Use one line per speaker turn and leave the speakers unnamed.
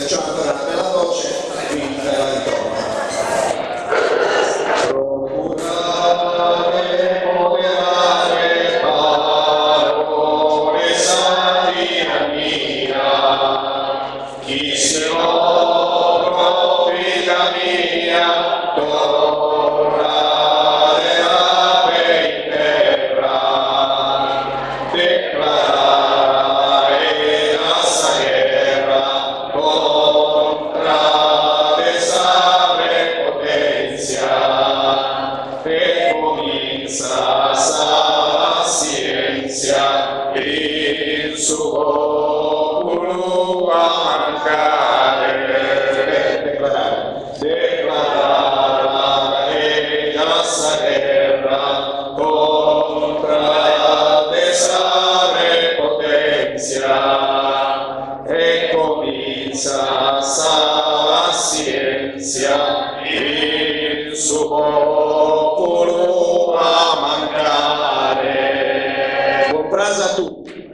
facciamo ancora una bella voce, qui la ritorno. Procurare, moderare, parole satia mia, chi se lo profita mia, tornare a me in terra, declarare la sa guerra contra desame potencia, e comienza sa paciencia il suo popolo a mancare, declarare la sa guerra contra desame potencia, e comienza sa paciencia il suo popolo a mancare. Buon pranzo a tutti.